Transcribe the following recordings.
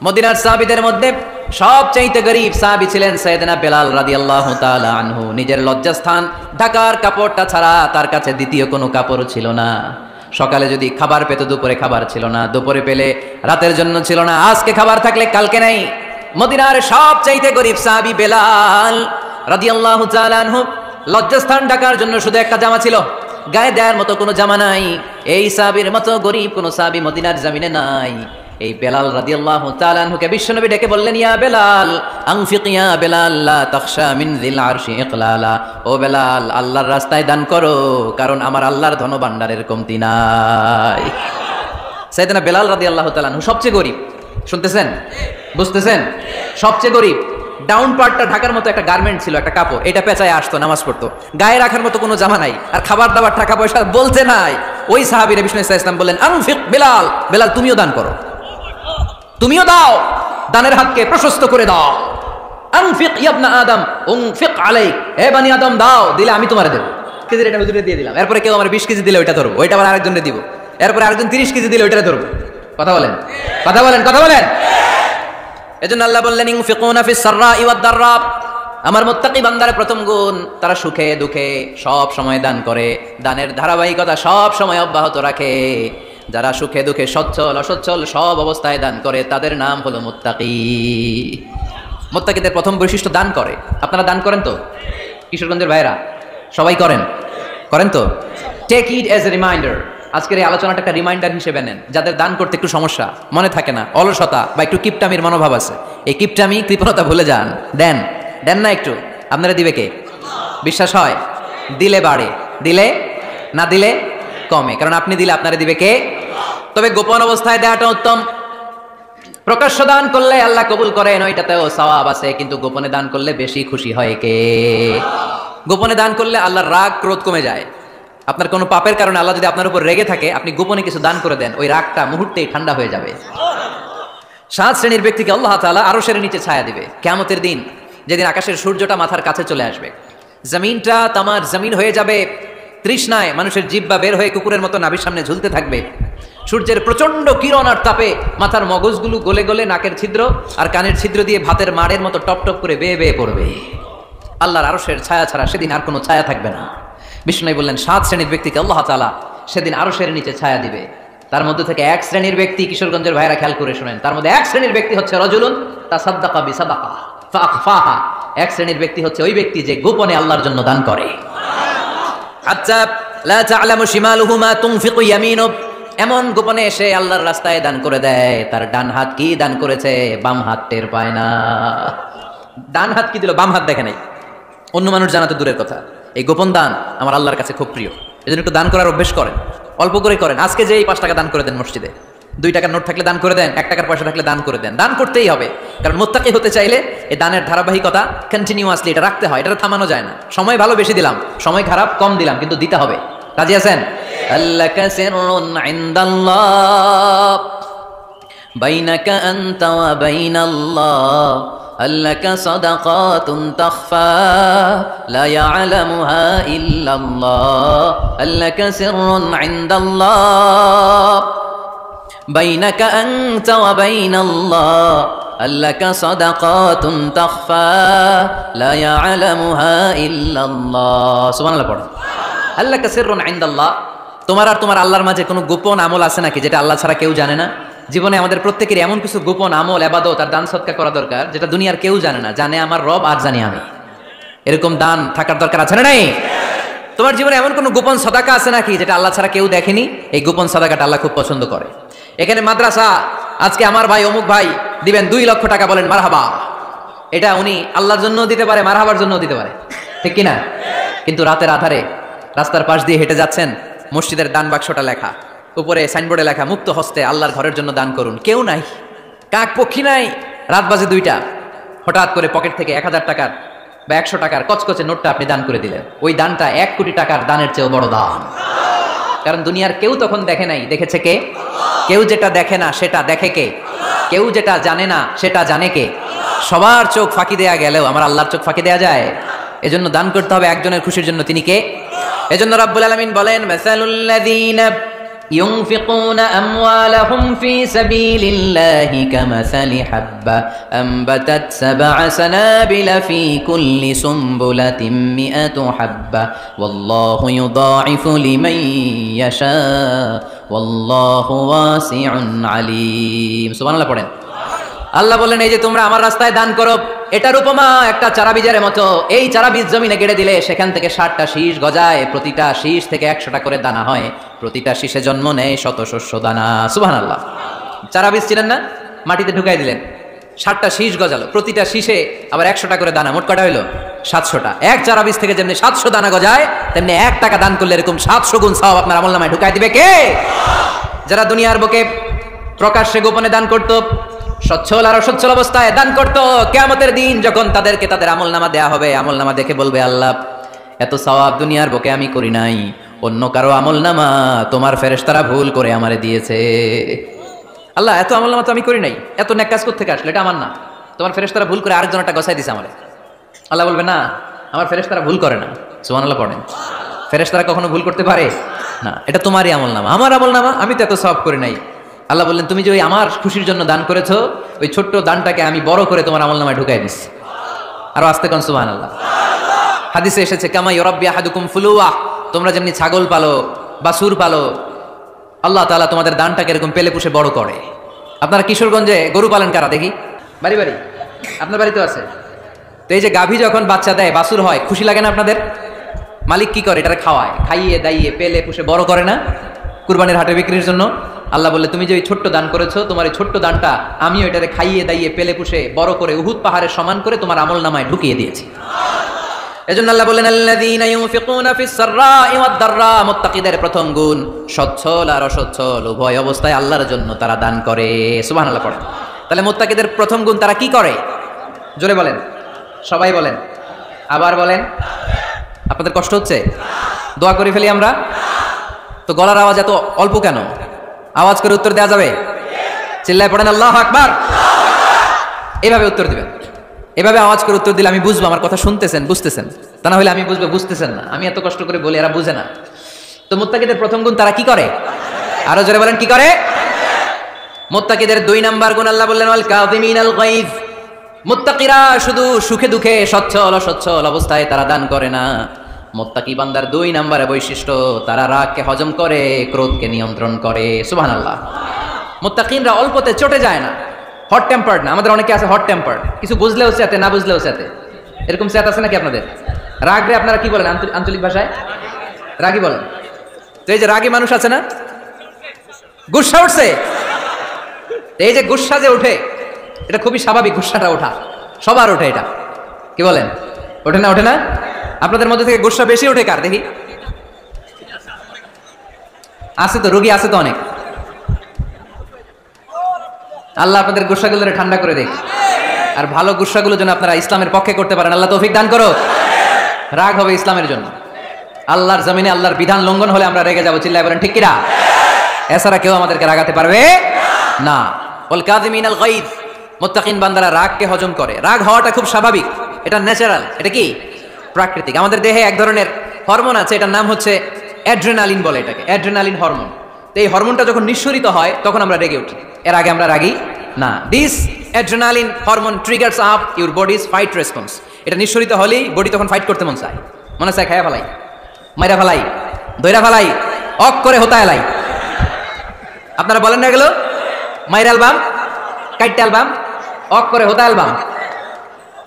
মদিনার সাহাবীদের মধ্যে সবচাইতে গরীব সাহাবী ছিলেন সাইয়েদনা বেলাল রাদিয়াল্লাহু তাআলা আনহু। নিজের লজ্জাস্থান ঢাকার কাপড়টা ছাড়া তার কাছে দ্বিতীয় কোনো কাপড় ছিল না। সকালে যদি খাবার পেত, দুপুরে খাবার ছিল না, দুপুরে পেলে রাতের জন্য ছিল না, আজকে খাবার থাকলে কালকে নাই। মদিনার সবচাইতে গরীব সাহাবী বেলাল রাদিয়াল্লাহু তাআলা আনহু, লজ্জাস্থান ঢাকার জন্য শুধু একটা জামা ছিল, গায়ে দেওয়ার মতো কোনো জামা নাই। এই সাহাবীর মতো গরীব কোনো সাহাবী মদিনার জমিনে নাই। এই বেলাল রাদিয়াল্লাহু তাআলা আনহুকে বিশ্বনবী ডেকে বললেন, ইয়া বেলাল আনফিক ইয়া বেলাল লা তাখশা মিন যিল আরশি ইকলালা। ও বেলাল, আল্লাহর রাস্তায় দান করো, কারণ আমার আল্লাহর ধনভাণ্ডারের কমতি নাই। সাইয়েদনা বেলাল রাদিয়াল্লাহু তাআলা আনহু সবচেয়ে গরীব। শুনতেছেন? বুঝতেছেন? সবচেয়ে গরীব। ডাউন পার্টটা ঢাকার মতো একটা গার্মেন্ট ছিল, একটা কাপড়, এটা পেঁচায় আসতো, নামাজ পড়তো, গায়ে রাখার মতো কোনো জামা নাই, আর খাবার দাবার টাকা পয়সা বলতে নাই। ওই সাহাবীরা বিষ্ণু ইসলাম বললেন, আনফিক বেলাল, বেলাল তুমিও দান করো, তুমিও দাও, দানের হাতকে প্রশস্ত করে দাও। আনফিক ইবনা আদম উনফিক আলাইক, হে বনি আদম দাও, দিলে আমি তোমারে দেব। কেজির এটা হুজুরে দিয়ে দিলাম, এরপরে কেউ আমার 20 কেজি দিলে ওইটা ধরবো, ওইটা আবার আরেকজনকে দিব, এরপরে আরেকজন 30 কেজি দিলে ওইটা ধরবো। কথা বলেন, কথা বলেন, কথা বলেন। এজন্য আল্লাহ বললেন, ইনফিকুনা ফিস সাররাই ওয়াদ দাররা। আমার মুত্তাকি বান্দার প্রথম গুণ, তারা সুখে দুঃখে সব সময় দান করে, দানের ধারাবাহিকতা সব সময় অব্যাহত রাখে। যারা সুখে দুঃখে সচ্ছল অসচ্ছল সব অবস্থায় দান করে, তাদের নাম হলো মুত্তাকি। মুত্তাকিদের প্রথম বৈশিষ্ট্য দান করে। আপনারা দান করেন তো? কিশোরগঞ্জের ভাইরা সবাই করেন? করেন তো? Take it as a reminder. আজকের এই আলোচনাটা একটা রিমাইন্ডার হিসেবে নেন। যাদের দান করতে একটু সমস্যা, মনে থাকে না, অলসতা বা একটু কিপটামির মনোভাব আছে, এই কিপটামি কৃপণতা ভুলে যান, দেন। দেন না একটু? আপনারা দিবে কে? বিশ্বাস হয়? দিলে বাড়ে, দিলে না দিলে কমে, কারণ আপনি দিলে আপনারা দিবে কে? তবে গোপন অবস্থায় দেওয়াটা উত্তম। প্রকাশ্য দান করলে আল্লাহ কবুল করেন, ওইটাতেও সওয়াব আছে, কিন্তু গোপনে দান করলে বেশি খুশি হয় কে? গোপনে দান করলে আল্লাহর রাগ ক্রোধ কমে যায়। আপনার কোনো পাপের কারণে আল্লাহ যদি আপনার উপর রেগে থাকে, আপনি গোপনে কিছু দান করে দেন, ওই রাগটা মুহূর্তেই ঠান্ডা হয়ে যাবে। 7 শ্রেণীর ব্যক্তিকে আল্লাহ তাআলা আরশের নিচে ছায়া দিবে কিয়ামতের দিন, যেদিন আকাশের সূর্যটা মাথার কাছে চলে আসবে, জমিনটা তামার জমিন হয়ে যাবে, তৃষ্ণায় মানুষের জিহ্বা বের হয়ে কুকুরের মতো নাভির সামনে ঝুলতে থাকবে। সূর্যের প্রচন্ড কিরণ আর তাপে মাথার মগজগুলো গলে গলে নাকের ছিদ্র আর কানের ছিদ্র দিয়ে ভাতের মাড়ের মতো টপ টপ করে বেয়ে বেয়ে পড়বে। আল্লাহর আরশের ছায়া ছাড়া সেদিন আর কোনো ছায়া থাকবে না। বিষ্ণু বললেন, 7 শ্রেণীর ব্যক্তিকে আল্লাহ তাআলা সেদিন আরশের নিচে ছায়া দিবে। তার মধ্যে থেকে 1 শ্রেণীর ব্যক্তি, কিশোরগঞ্জের ভাইরা খেয়াল করে শুনেন, তার মধ্যে 1 শ্রেণীর ব্যক্তি হচ্ছে রাজুলুন তাসাদ্দাকা বিসাদাকা ফাআখফাহা। 1 শ্রেণীর ব্যক্তি হচ্ছে ওই ব্যক্তি যে গোপনে আল্লাহর জন্য দান করে। আচ্ছা, লা তা'লামু শিমালুহু মা তুনফিকু ইয়ামিনু, এমন গোপনে এসে আল্লাহর রাস্তায় দান করে দেয়, তার ডান হাত কি দান করেছে বাম হাত টের পায় না। ডান হাত কি দিল, বাম হাত দেখে নাই, অন্য মানুষ জানা তো দূরের কথা। এই গোপন দান আমার আল্লাহর কাছে খুব প্রিয়। এজন্য একটু দান করার অভ্যেস করেন, অল্প করে করেন। আজকে যে এই 5 টাকা দান করে দেন মসজিদে, 2 টাকার নোট থাকলে দান করে দেন, 1 টাকার পয়সা থাকলে দান করে দেন। দান করতেই হবে, কারণ মুত্তাকি হতে চাইলে এই দানের ধারাবাহিকতা কন্টিনিউয়াসলি এটা রাখতে হয়, এটা থামানো যায় না। সময় ভালো বেশি দিলাম, সময় খারাপ কম দিলাম, কিন্তু দিতে হবে। রাজি আছেন? আল্লাকা সিররুন ইনদাল্লাহ বাইনাকা আনতা ওয়া বাইনাল্লাহ, আল্লাকা সাদাকাতুন তাখফা লা ইয়ালামুহা ইল্লাল্লাহ, আল্লাকা সিররুন ইনদাল্লাহ বাইনাকা আনতা ওয়া বাইনাল্লাহ, আল্লাকা সাদাকাতুন তাখফা লা ইয়ালামুহা ইল্লাল্লাহ। সুবহানাল্লাহ পড়ো। আল্লাকা সিররুন ইনদাল্লাহ, তোমার আর তোমার আল্লাহর মাঝে কোনো গোপন আমল আছে নাকি যেটা আল্লাহ ছাড়া কেউ জানে না? জীবনে আমাদের প্রত্যেকের এমন কিছু গোপন আমল, ইবাদত আর দান সদকা করা দরকার যেটা দুনিয়ার কেউ জানে না, জানে আমার রব আর জানি আমি। এরকম দান থাকার দরকার আছে না নাই? তোমার জীবনে এমন কোনো গোপন সাদাকা আছে নাকি যেটা আল্লাহ ছাড়া কেউ দেখেনি? এই গোপন সাদাকাটা আল্লাহ খুব পছন্দ করে। এখানে মাদ্রাসা, আজকে আমার ভাই অমুক ভাই দিবেন 2 লক্ষ টাকা, বলেন মারহাবা। এটা উনি আল্লাহর জন্য দিতে পারে, মারহাবার জন্য দিতে পারে, ঠিক কিনা? কিন্তু রাতের আধারে রাস্তার পাশ দিয়ে হেঁটে যাচ্ছেন, মসজিদের দান বাক্সটা লেখা, উপরে সাইনবোর্ডে লেখা মুক্ত হস্তে আল্লাহর ঘরের জন্য দান করুন। কেউ নাই, কাক পক্ষী নাই, রাত বাজে 2টা, হঠাৎ করে পকেট থেকে 1000 টাকার বা 100 টাকার কচকচে নোটটা আপনি দান করে দিলেন। ওই দানটা 1 কোটি টাকার দানের চেয়েও বড় দান। কারণ দুনিয়ার কেউ তখন দেখে নাই, দেখেছে কে? কেউ যেটা দেখে না সেটা দেখে কে? কেউ যেটা জানে না সেটা জানে কে? সবার চোখ ফাঁকি দেয়া গেলেও আমার আল্লাহর চোখ ফাঁকি দেয়া যায়? এজন্য দান করতে হবে একজনের খুশির জন্য, তিনি কে? এজন্য রাব্বুল আলামিন বলেন, মাসালুল্লাযীনা ينفقون أموالهم في سبيل الله كمثل حبة أنبتت 7 سنابل في كل سنبلة 100 حبة والله يضاعف لمن يشاء والله واسع عليم سبحان الله পড়েন আল্লাহ বলেন এই যে তোমরা আমার রাস্তায় দান করো এটার উপমা একটা চারা বীজের মতো এই চারা বীজ জমিনে গেড়ে দিলে সেখান থেকে 60টা শীষ গজায় প্রতিটা শীষ থেকে 100টা করে দানা হয় প্রতিটা শীষে জন্ম নেয় শত শস্য দানা সুবহানাল্লাহ চারা বীজ ছিলেন না মাটিতে ঢুকাই দিলেন 60টা শীষ গজালো প্রতিটা শীষে আবার 100টা করে দানা মোট কটা হইলো 700টা এক চারা বীজ থেকে যেমনি 700 দানা গজায় তেমনি 1 টাকা দান করলে এরকম 700 গুণ সওয়াব আপনার আমলনামায় ঢুকাই দিবে কে যারা দুনিয়ার বুকে প্রকাশ্যে গোপনে দান করত সচ্ছল আর অসচ্ছল অবস্থায় দান করত কিয়ামতের দিন যখন তাদেরকে তাদের আমলনামা দেয়া হবে আমলনামা দেখে বলবে আল্লাহ এত সওয়াব দুনিয়ার বুকে আমি করি নাই অন্য কারো আমলনামা তোমার ফেরেশতারা ভুল করে আমারে দিয়েছে আল্লাহ এত আমলনামা তো আমি করি নাই এত নেক কাজ করতে আসলে এটা আমার না তোমার ফেরেশতারা ভুল করে আরেকজনটা গছাই দিয়েছে আমারে আল্লাহ বলবে না আমার ফেরেশতারা ভুল করে না সুবহানাল্লাহ পড়েন ফেরেশতারা কখনো ভুল করতে পারে না এটা তোমারই আমলনামা আমার আমলনামা আমি তো এত সওয়াব করি নাই আল্লাহ বললেন তুমি যে ওই আমার খুশির জন্য দান করেছো ওই ছোট্ট দানটাকে আমি বড় করে তোমার আমলনামায় ঢুকাই দিচ্ছি আরো আস্তে কোন সুবহানাল্লাহ হাদিসে এসেছে কামা ইউরাব্বি আহাদুকুম ফুলুয়া তোমরা যেমনি ছাগল পালো বাছুর পালো আল্লাহ তাআলা তোমাদের দানটাকে এরকম পেলে পুষে বড় করে আপনারা কিশোরগঞ্জে গরু পালন কারা দেখি বাড়ি বাড়ি আপনার বাড়িতে আছে তো এই যে গাভী যখন বাচ্চা দেয় বাছুর হয় খুশি লাগে না আপনাদের মালিক কি করে এটারে খাওয়ায় খাইয়ে দাইয়ে পেলে পুষে বড় করে না কুরবানির হাটে বিক্রির জন্য আল্লাহ বললে তুমি যে ওই ছোট্ট দান করেছো তোমার এই ছোট্ট দানটা আমি ওইটারে খাইয়ে দাইয়ে পেলে পুষে বড় করে উহুদ পাহাড়ের সমান করে তোমার আমলনামায় ঢুকিয়ে দিয়েছি এজন্য আল্লাহ বললেন আল্লাযীনা ইউনফিকুনা ফিস সাররাই ওয়াদ দাররা মুত্তাকিদের প্রথম গুণ সচ্ছল আর অসচ্ছল উভয় অবস্থায় আল্লাহর জন্য তারা দান করে সুবহানাল্লাহ পড়েন তাহলে মুত্তাকিদের প্রথম গুণ তারা কি করে জোরে বলেন সবাই বলেন আবার বলেন আপনাদের কষ্ট হচ্ছে দোয়া করে ফেলি আমরা তো গলার আওয়াজ এত অল্প কেন আওয়াজ করে উত্তর দেওয়া যাবে চিল্লায় পড়েন আল্লাহু আকবার এইভাবে উত্তর দিবেন এভাবে আওয়াজ করে উত্তর দিলে আমি বুঝবো আমার কথা শুনতেছেন বুঝতেছেন তা না হলে আমি বুঝবো বুঝতেছেন না আমি এত কষ্ট করে বলি এরা বুঝে না তো মুত্তাকিদের প্রথম গুণ তারা কি করে আরো জোরে বলেন কি করে মুত্তাকিদের 2 নাম্বার গুণ আল্লাহ বললেন ওয়াল কাযিমিনাল গায়জ মুত্তাকিরা শুধু সুখে দুঃখে সচ্ছল অসচ্ছল অবস্থায় তারা দান করে না মুত্তাকি বান্দার 2 নম্বরের বৈশিষ্ট্য তারা রাগকে হজম করে ক্রোধকে নিয়ন্ত্রণ করে সুবহানাল্লাহ মুত্তাকিনরা অল্পতে চটে যায় না হট টেম্পার্ড না আমাদের অনেকে আছে হট টেম্পার্ড কিছু বুঝলেও সাথে না বুঝলেও সাথে এরকম সাথে আছে নাকি আপনাদের রাগরে আপনারা কি বলেন আঞ্চলিক ভাষায় রাগী বলেন তো এই যে রাগী মানুষ আছে না গুসা উঠছে এই যে গুসা যে ওঠে এটা খুবই স্বাভাবিক গুসাটা ওঠা সবার ওঠে এটা কি বলেন ওঠে না আপনাদের মধ্যে থেকে গুসা বেশি ওঠে কার দেখি আছে তো রোগী আছে তো অনেক আল্লাহ আপনাদের গুসাগুলোরে ঠান্ডা করে দেখ আর ভালো গুসাগুলো যেন আপনারা ইসলামের পক্ষে করতে পারেন আল্লাহ তৌফিক দান করো রাগ হবে ইসলামের জন্য আল্লাহর জমিনে আল্লাহর বিধান লঙ্ঘন হলে আমরা রেগে যাবো চিল্লায় বলেন ঠিক কিনা এছাড়া কেউ আমাদেরকে রাগাতে পারবে না ওয়াল কাযিমিনাল গায়জ মুত্তাকিন বান্দারা রাগকে হজম করে রাগ হওয়াটা খুব স্বাভাবিক এটা ন্যাচারাল এটা কি প্রাকৃতিক আমাদের দেহে এক ধরনের হরমোন আছে এটার নাম হচ্ছে অ্যাড্রেনালিন বলে এটাকে অ্যাড্রেনালিন হরমোন তো এই হরমোনটা যখন নিঃসরিত হয় তখন আমরা রেগে উঠি এর আগে আমরা রাগি না this adrenaline hormone triggers up your bodies fight response এটা নিঃসরিত হলেই বডি তখন ফাইট করতে মন চায় মনে চায় খায়া ফেলাই মাইরা ফেলাই দইরা ফেলাই অক করে হতা এলাই আপনারা বলেন না এগুলো মাইরা অ্যালবাম কাইটটা অ্যালবাম অক করে হতা অ্যালবাম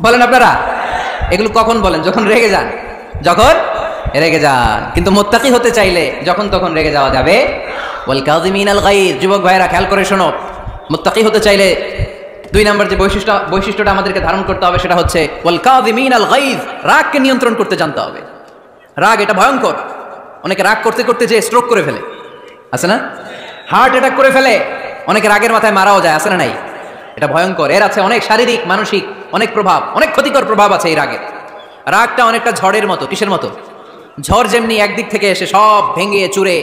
বলেন আপনারা এগুলো কখন বলেন যখন রেগে যান কিন্তু মুত্তাকি হতে চাইলে যখন তখন রেগে যাওয়া যাবে ওয়াল কাযিমিনাল গায়জ যুবক ভাইরা খেয়াল করে শোনো মুত্তাকি হতে চাইলে 2 নম্বর যে বৈশিষ্ট্যটা আমাদেরকে ধারণ করতে হবে সেটা হচ্ছে ওয়াল কাযিমিনাল গায়জ রাগকে নিয়ন্ত্রণ করতে জানতে হবে রাগ এটা ভয়ঙ্কর অনেকে রাগ করতে করতে যে স্ট্রোক করে ফেলে আছে না হার্ট অ্যাটাক করে ফেলে অনেকে রাগের মাথায় মারাও যায় আছে না নাই এটা ভয়ঙ্কর এর আছে অনেক শারীরিক মানসিক অনেক প্রভাব অনেক ক্ষতিকর প্রভাব আছে এই রাগের রাগটা অনেকটা ঝড়ের মতো কিসের মতো ঝড় যেমনি একদিক থেকে এসে সব ভেঙে চুরে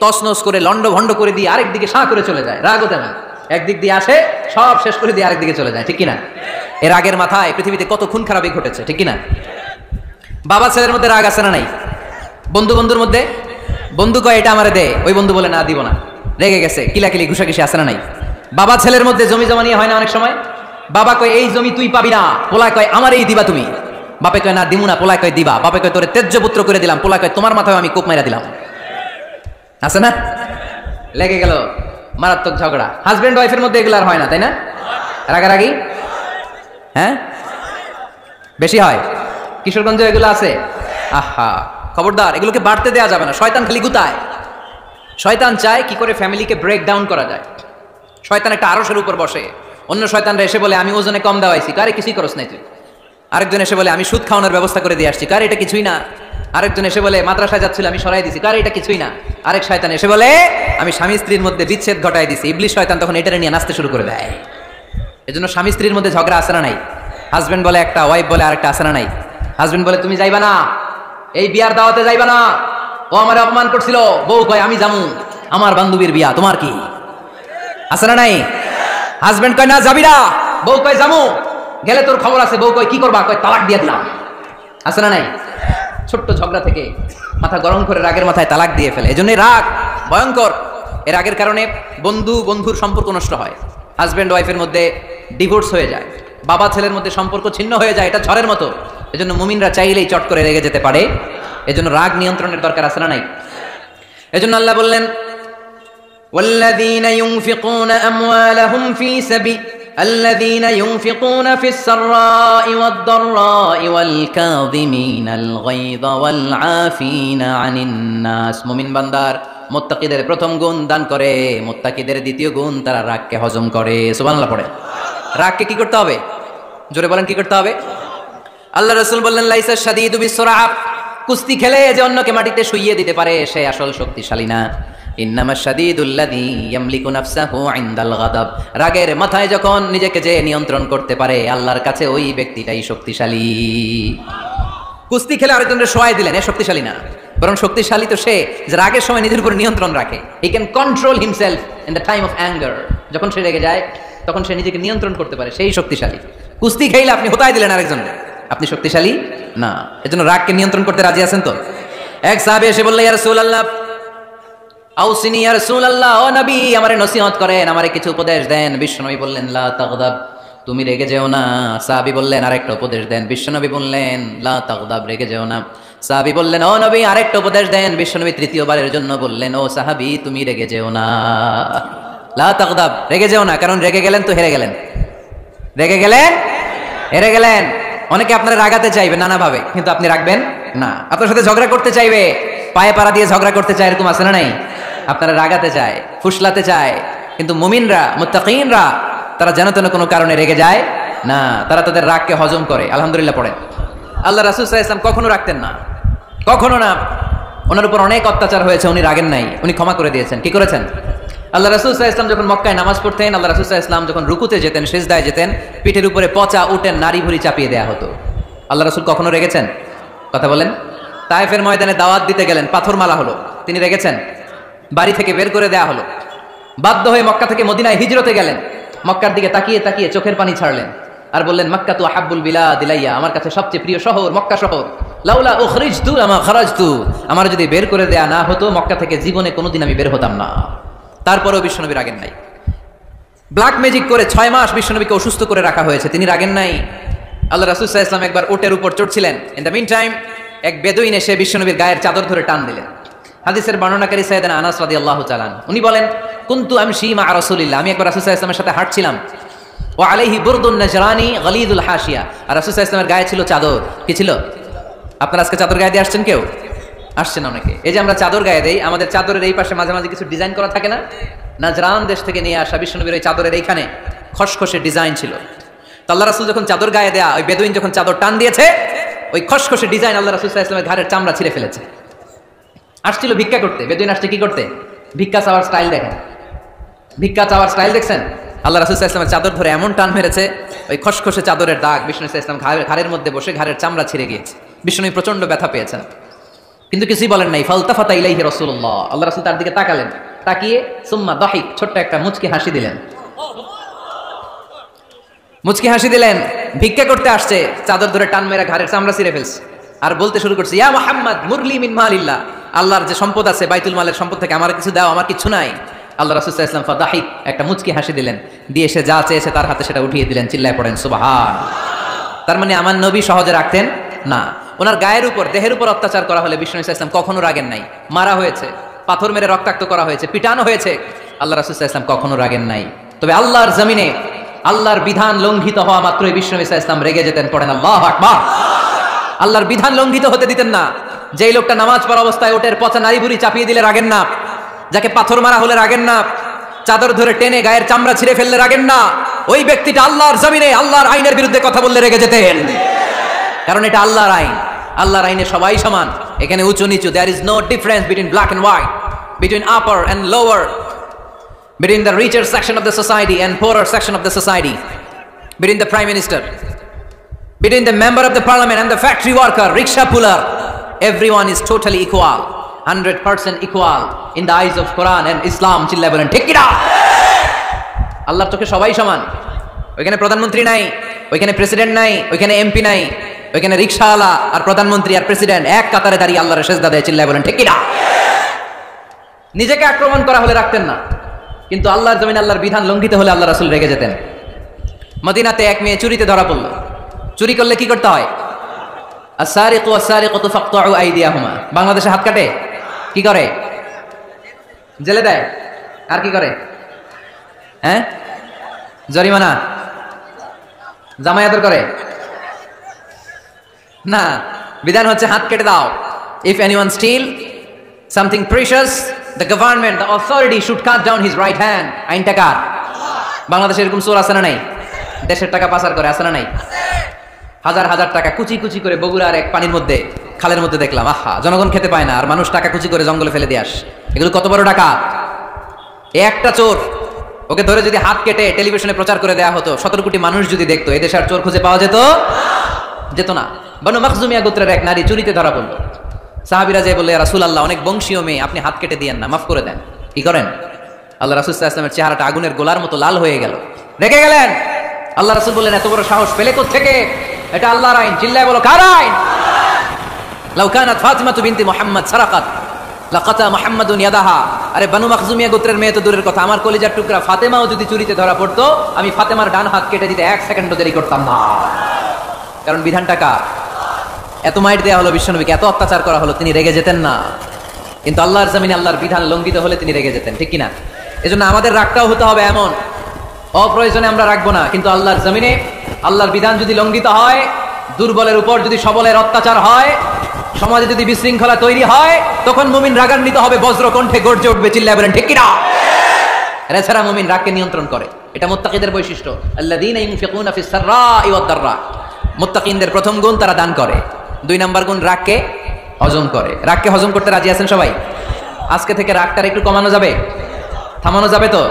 তছনছ করে লন্ডভন্ড করে দিয়ে আরেক দিকে সাঁ করে চলে যায় রাগও তেমন একদিক দিয়ে আসে সব শেষ করে দিয়ে আরেক দিকে চলে যায় ঠিক কিনা এর রাগের মাথায় পৃথিবীতে কত খুন খারাপই ঘটেছে ঠিক কিনা বাবা ছেলের মধ্যে রাগ আছে না নাই বন্ধু বন্ধুর মধ্যে বন্ধু কয় এটা আমারে দে, ওই বন্ধু বলে না দিব না, রেগে গেছে, কিলাকিলি ঘুষাঘুষি আসে না নাই? বাবা ছেলের মধ্যে জমি জমা নিয়ে হয় না অনেক সময়? বাবা কয় এই জমি তুই পাবি না, পোলা কয় আমারই দিবা তুমি। বাপে কয় না দিমু না, পোলা কয় দিবা। বাপে কয় তোরে তেজ্য পুত্র করে দিলাম, পোলা কয় তোমার মাথায় আমি কোপ মাইরা দিলাম। আছে না? লেগে গেল, মারাত্মক ঝগড়া। হাজবেন্ড ওয়াইফের মধ্যে এগুলো আর হয় না, তাই না? রাগারাগি হ্যাঁ বেশি হয়। কিশোরগঞ্জে এগুলো আছে। আহা, খবরদার, এগুলোকে বাড়তে দেওয়া যাবে না। শয়তান খালি গুতায়। শয়তান চায় কি করে ফ্যামিলিকে ব্রেক ডাউন করা যায়। শয়তান একটা আরশের উপর বসে, অন্য শয়তানরা এসে বলে আমি ওজনে কম দেওয়াইছি, কারে কিছুই করস নাই তুই। আরেকজন এসে বলে আমি সুদ খাওয়ানোর ব্যবস্থা করে দিয়ে আসছি, কারে এটা কিছুই না। আরেকজন এসে বলে মাদ্রাসায় যাচ্ছিল আমি সরাই দিছি, কারে এটা কিছুই না। আরেক শয়তান এসে বলে আমি স্বামী স্ত্রীর মধ্যে বিচ্ছেদ ঘটাই দিছি। ইবলিশ শয়তান তখন এটারে নিয়ে নাচতে শুরু করে দেয়। এজন্য স্বামী স্ত্রীর মধ্যে ঝগড়া আসে না নাই? হাজবেন্ড বলে একটা, ওয়াইফ বলে আরেকটা, আসে না নাই? হাজবেন্ড বলে তুমি যাইবা না, এই বিয়ার দাওয়াতে যাইবা না, ও আমার অপমান করছিল। বউ কয় আমি যামু, আমার বান্ধবীর বিয়া, তোমার কি? আছে না নাই? হাজবেন্ড কয় না যাবি না, বউ কয় যামু, গেলে তোর খবর আছে। বউ কয় কি করবা? কয় তালাক দিয়ে দিলাম। আছে না নাই? ছোট্ট ঝগড়া থেকে মাথা গরম করে রাগের মাথায় তালাক দিয়ে ফেলে। এজন্য রাগ ভয়ঙ্কর। এর রাগের কারণে বন্ধু বন্ধুর সম্পর্ক নষ্ট হয়, হাজবেন্ড ওয়াইফের মধ্যে ডিভোর্স হয়ে যায়, বাবা ছেলের মধ্যে সম্পর্ক ছিন্ন হয়ে যায়। এটা ঝড়ের মতো। এজন্য মুমিনরা চাইলেই চট করে রেগে যেতে পারে। এজন্য রাগ নিয়ন্ত্রণের দরকার আছে না নাই? এজন্য আল্লাহ বললেন والذين ينفقون أموالهم في سبيل الذين ينفقون في السراء والضراء والكاظمين الغيظ والعافين عن الناس। মুমিন বান্দার মুত্তাকিদের প্রথম গুণ দান করে, মুত্তাকিদের দ্বিতীয় গুণ তারা রাগকে হজম করে। সুবহানাল্লাহ পড়ে। রাগকে কি করতে হবে? জোরে বলেন কি করতে হবে? আল্লাহ রাসূল বললেন লাইসা শাদীদু বিসরা, কুস্তি খেলে যে অন্যকে মাটিতে শুইয়ে দিতে পারে সে আসল শক্তিশালী না। ইন্নামা শাদীদুল্লাযী ইয়ামলিকু নাফসাহু ইনদাল গাদাব, রাগের মাথায় যখন নিজেকে যে নিয়ন্ত্রণ করতে পারে আল্লাহর কাছে ওই ব্যক্তিটাই শক্তিশালী। কুস্তি খেলে আরেকজনকে শোয়াই দিলেন, এ শক্তিশালী না, বরং শক্তিশালী তো সে যে রাগের সময় নিজের উপর নিয়ন্ত্রণ রাখে। He can control himself in the time of anger. যখন সে রেগে যায় তখন সে নিজেকে নিয়ন্ত্রণ করতে পারে, সেই শক্তিশালী। কুস্তি খেলে আপনি হোতায় দিলেন আরেকজনকে, আপনি শক্তিশালী না। এজন্য রাগকে নিয়ন্ত্রণ করতে রাজি আছেন তো? এক সাহাবী এসে বললেন ইয়া রাসূলুল্লাহ আউসিনি ইয়া রাসূলুল্লাহ, ও নবী আমারে নসিহত করেন, আমারে কিছু উপদেশ দেন। বিশ্বনবী বললেন লা তাগদাব, তুমি রেগে যেও না। সাহাবী বললেন আরেকটা উপদেশ দেন। বিশ্বনবী বললেন লা তাগদাব, রেগে যেও না। সাহাবী বললেন ও নবী আরেকটা উপদেশ দেন। বিশ্বনবী তৃতীয়বারের জন্য বললেন ও সাহাবী তুমি রেগে যেও না, লা তাগদাব, রেগে যেও না। কারণ রেগে গেলেন তো হেরে গেলেন, রেগে গেলেন হেরে গেলেন। অনেকে আপনারা রাগাতে চাইবে নানাভাবে, কিন্তু আপনি রাখবেন না। আপনার সাথে ঝগড়া করতে চাইবে, পায়ে পাড়া দিয়ে ঝগড়া করতে চায়, এরকম আছে না নাই? আপনারা রাগাতে চায়, ফুসলাতে চায়, কিন্তু মুমিনরা মুত্তাকিনরা তারা যেন তেন কোনো কারণে রেগে যায় না, তারা তাদের রাগকে হজম করে। আলহামদুলিল্লাহ পড়েন। আল্লাহ রাসূল সাল্লাল্লাহু আলাইহি ওয়াসাল্লাম কখনো রাখতেন না, কখনো না। ওনার উপর অনেক অত্যাচার হয়েছে, উনি রাগেন নাই, উনি ক্ষমা করে দিয়েছেন। কি করেছেন? আল্লাহ রাসূল সাল্লাল্লাহু আলাইহি ওয়াসাল্লাম যখন মক্কায় নামাজ পড়তেন, আল্লাহ রাসূল সাল্লাল্লাহু আলাইহি ওয়াসাল্লাম যখন রুকুতে যেতেন, সিজদায় যেতেন, পিঠের উপরে পচা উটের নাড়ি ভুঁড়ি চাপিয়ে দেয়া হতো। আল্লাহ রাসূল কখনো রেগেছেন? কথা বলেন। তায়েফের ময়দানে দাওয়াত দিতে গেলেন, পাথর মালা হলো, তিনি রেগেছেন? বাড়ি থেকে বের করে দেয়া হলো, বাধ্য হয়ে মক্কা থেকে মদিনায় হিজরতে গেলেন। মক্কার দিকে তাকিয়ে তাকিয়ে চোখের পানি ছাড়লেন আর বললেন মাক্কা তু আহাব্বুল বিলাদ ইলাইয়া, আমার কাছে সবচেয়ে প্রিয় শহর মক্কা শহর। লাউলা উখরিজতু লামা খারাজতু, আমার যদি বের করে দেয়া না হতো মক্কা থেকে জীবনে কোনোদিন আমি বের হতাম না। তারপরেও বিশ্বনবী রাগেন নাই। ব্ল্যাক ম্যাজিক করে 6 মাস বিশ্বনবীকে অসুস্থ করে রাখা হয়েছে, তিনি রাগেন নাই। আল্লাহ রাসূল সাল্লাল্লাহু আলাইহি ওয়াসাল্লাম একবার উটের উপর চড়ছিলেন। ইন দ্য মিন টাইম এক বেদুইন এসে বিশ্বনবীর গায়ের চাদর ধরে টান দিলেন। হাদিসের বর্ণনাকারী সাইয়েদনা আনাস রাদিয়াল্লাহু তাআলা উনি বলেন কুনতু আমশি মা রাসূলিল্লাহ, আমি একবার রাসূল সাল্লাল্লাহু আলাইহি ওয়াসাল্লামের সাথে হাঁটছিলাম। ওয়া আলাইহি বুরদুন নাজরানি গলিদুল হাশিয়া, আর রাসূল সাল্লাল্লাহু আলাইহি ওয়াসাল্লামের গায়ে ছিল চাদর। কি ছিল? আপনারা আজকে চাদর গায়ে দিয়ে আসছেন? কেউ আসছেন? অনেকে। এই যে আমরা চাদর গায়ে দেই, আমাদের চাদরের এই পাশে মাঝে মাঝে কিছু ডিজাইন করা থাকে না? নাজরান দেশ থেকে নিয়ে আসা বিশ্বনবীর ওই চাদরের এইখানে খসখসে ডিজাইন ছিল। তো আল্লাহ রাসূল যখন চাদর গায়ে দেয়া, ওই বেদুইন যখন চাদর টান দিয়েছে, ওই খসখসে ডিজাইন আল্লাহ রাসূল সাল্লাল্লাহু আলাইহি ওয়াসাল্লামের ঘাড়ের চামড়া ছিঁড়ে ফেলেছে। আসছিল ভিক্ষা করতে, বেদুইন আসছে কি করতে? ভিক্ষা চাওয়ার স্টাইল দেখেন, ভিক্ষা চাওয়ার স্টাইল দেখছেন? আল্লাহ রাসূল সাল্লাল্লাহু আলাইহি ওয়াসাল্লামের চাদর ধরে এমন টান মেরেছে, ওই খসখসে চাদরের দাগ বিষ্ণু সাল্লাল্লাহু আলাইহি ওয়াসাল্লাম ঘাড়ের মধ্যে বসে ঘাড়ের চামড়া ছিঁড়ে গিয়েছে। বিষ্ণু প্রচন্ড ব্যথা পেয়েছেন, কিন্তু কিছুই বলেন নাই। ফালতাফাতা ইলাইহি রাসূলুল্লাহ, আল্লাহ রাসূল তার দিকে তাকালেন, তাকিয়ে সুম্মা দাহিক, ছোট্ট একটা মুচকি হাসি দিলেন। মুচকি হাসি দিলেন। ভিক্ষা করতে আসছে, চাদর ধরে টান মেরে ঘাড়ের চামড়া ছিঁড়ে ফেলছে, আর বলতে শুরু করছে ইয়া মুহাম্মদ মুরলি মিন মালিল্লাহ, আল্লাহর যে সম্পদ আছে বাইতুল মালের সম্পদ থেকে আমার কিছু দাও, আমার কিছু নাই। আল্লাহ রাসূল সাল্লাল্লাহু আলাইহি ওয়াসাল্লাম ফাদাহিক, একটা মুচকি হাসি দিলেন, দিয়ে সে যা চেয়েছে তার হাতে সেটা উঠিয়ে দিলেন। চিল্লায় পড়েন সুবহান। তার মানে আমার নবী সহজে রাখতেন না। ওনার গায়ের উপর, দেহের উপর অত্যাচার করা হলে বিষ্ণু সাল্লাল্লাহু আলাইহি ওয়াসাল্লাম কখনো রাগেন নাই। মারা হয়েছে, পাথর মেরে রক্তাক্ত করা হয়েছে, পিটানো হয়েছে, আল্লাহ রাসূল সাল্লাল্লাহু আলাইহি ওয়াসাল্লাম কখনো রাগেন নাই। তবে আল্লাহর জমিনে আল্লাহর বিধান লঙ্ঘিত হওয়া মাত্রই বিষ্ণু সাল্লাল্লাহু আলাইহি ওয়াসাল্লাম রেগে যেতেন। পড়েন আল্লাহু আকবার। আল্লাহর বিধান লঙ্ঘিত হতে দিতেন না। যেই লোকটা নামাজ পড়া অবস্থায় ওটের পচা নারী বুড়ি চাপিয়ে দিলে রাগেন না, যাকে পাথর মারা হলে রাগেন না, চাদর ধরে টেনে গায়ের চামড়া ছিঁড়ে ফেললে রাগেন না, ওই ব্যক্তিটা আল্লাহর জমিনে আল্লাহর আইনের বিরুদ্ধে কথা বললে রেগে যেতেন। কারণ এটা আল্লাহর আইন, আল্লাহর আইনে সবাই সমান। এখানে উঁচু নিচু, there is no difference between black and white, between upper and lower, between the richer section of the society and poorer section of the society, between the prime minister, between the member of the parliament and the factory worker, rickshaw puller. Everyone is totally equal, 100% equal in the eyes of Quran and Islam. চিল্লায় বলেন ঠিক কি না? আল্লাহর চোখে সবাই সমান। ওইখানে প্রধানমন্ত্রী নাই, ওইখানে প্রেসিডেন্ট নাই, ওইখানে এমপি নাই, ওইখানে রিকশাওয়ালা আর প্রধানমন্ত্রী আর প্রেসিডেন্ট এক কাতারে দাঁড়িয়ে আল্লাহর সেজদা দেয়। চিল্লায় বলেন ঠিক কি না? নিজেকে আক্রমণ করা হলে রাখতেন না, কিন্তু আল্লাহর জমিনে আল্লাহর বিধান লঙ্ঘিত হলে আল্লাহ রাসূল রেগে যেতেন। মদিনাতে এক মেয়ে চুরিতে ধরা পড়ল। চুরি করলে কি করতে হয়? আস-সারিকু ওয়াস-সারিকাতু ফাকতাউ আইদিয়াহুমা। বাংলাদেশে হাত কাটে, কি করে? জেলে দেয়। আর কি করে? হ্যাঁ, জরিমানা, জামাই আদর করে না। বিধান হচ্ছে হাত কেটে দাও। If anyone steal something precious, the government, the authority should cut down his right hand. আইনটা কার? বাংলাদেশে এরকম চোর আছে না নাই? দেশের টাকা পাচার করে আছে না নাই? হাজার হাজার টাকা কুচি কুচি করে বগুড়ার এক পানির মধ্যে, খালের মধ্যে দেখলাম। আহা, জনগণ খেতে পায় না আর মানুষ টাকা কুচি করে জঙ্গলে ফেলে দিয়ে আস। এগুলো কত বড় টাকা! একটা চোর, ওকে ধরে যদি হাত কেটে টেলিভিশনে প্রচার করে দেওয়া হতো, 17 কোটি মানুষ যদি দেখতো, এদেশে আর চোর খুঁজে পাওয়া যেত না। বনু মাখজুমিয়া গোত্রের এক নারী চুরিতে ধরা পড়লো। সাহাবীরা যে বললে, ইয়া রাসূলুল্লাহ, অনেক বংশীয় মেয়ে, আপনি হাত কেটে দিয়েন না, মাফ করে দেন। কি করেন? আল্লাহ রাসূল সাল্লাল্লাহু আলাইহি ওয়াসাল্লামের চেহারাটা আগুনের গোলার মতো লাল হয়ে গেল, রেগে গেলেন। আল্লাহ রাসূল বললেন, এত বড় সাহস পেলে কোত্থেকে? এটা আল্লাহর আইন। চিল্লায় বলো, কার আইন? লাউ কানাত ফাতিমাতু বিনতি মুহাম্মদ সারাকাত লাকাতা মুহাম্মাদুন ইয়াদাহা। আরে বনু মাখজুমিয়া গোত্রের মেয়ে তো দূরের কথা, আমার কলিজার টুকরা ফাতেমাও যদি চুরিতে ধরা পড়তো, আমি ফাতেমার ডান হাত কেটে দিতে 1 সেকেন্ডও দেরি করতাম না। কারণ বিধানটা কার? এত মাইট দেয়া হলো বিশ্বনবীকে, এত অত্যাচার করা হলো, তিনি রেগে যেতেন না। কিন্তু আল্লাহর জমিনে আল্লাহর বিধান লঙ্ঘিত হলে তিনি রেগে যেতেন, ঠিক কিনা? এজন্য আমাদের রাগটাও হতে হবে এমন, অপ্রয়োজনে আমরা রাখবো না। কিন্তু আল্লাহর জমিনে আল্লাহর বিধান যদি লঙ্ঘিত হয়, দুর্বলের উপর যদি সবলের অত্যাচার হয়, সমাজে যদি বিশৃঙ্খলা তৈরি হয়, তখন মুমিন রাগান্বিত হবে, বজ্র কণ্ঠে গর্জে উঠবে। চিল্লায় বলেন ঠিক কিনা? এছাড়া মুমিন রাগকে নিয়ন্ত্রণ করে, এটা মুত্তাকিদের বৈশিষ্ট্য। আল্লাযীনা ইউনফিকুনা ফিস সাররাই ওয়াদ দাররা। মুত্তাকিনদের প্রথম গুণ, তারা দান করে। 2 নম্বর গুণ, রাগকে হজম করে। রাগকে হজম করতে রাজি আছেন সবাই? আজকে থেকে রাগটার একটু কমানো যাবে, থামানো যাবে তো?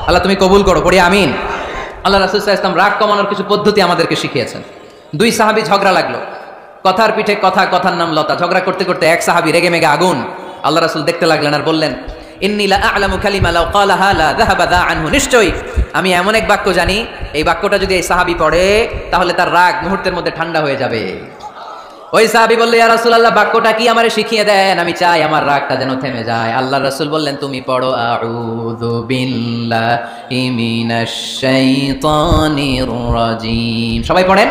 আল্লাহ তুমি কবুল করো, পড়ি আমিন। আল্লাহ রাসূল সাল্লাল্লাহু আলাইহি ওয়াসাল্লাম রাগ কমানোর কিছু পদ্ধতি আমাদেরকে শিখিয়েছেন। 2 সাহাবী ঝগড়া লাগলো, কথার পিঠে কথা, কথার নাম লতা। ঝগড়া করতে করতে এক সাহাবী রেগে মেগে আগুন। আল্লাহ রাসূল দেখতে লাগলেন আর বললেন, ইন্নী লা আ'লামু কালিমা লাউ ক্বালাহা লা যাহাবা দা আনহু। নিশ্চয়ই আমি এমন এক বাক্য জানি, এই বাক্যটা যদি এই সাহাবী পড়ে তাহলে তার রাগ মুহূর্তের মধ্যে ঠান্ডা হয়ে যাবে। ওই সাহাবী বলল, ইয়া রাসূলুল্লাহ, বাক্যটা কি আমারে শিখিয়ে দেন, আমি চাই আমার রাগটা যেন থেমে যায়। আল্লাহ রাসূল বললেন, তুমি পড়ো, আউযু বিল্লাহি মিনাশ শাইতানির রাজীম। সবাই পড়েন,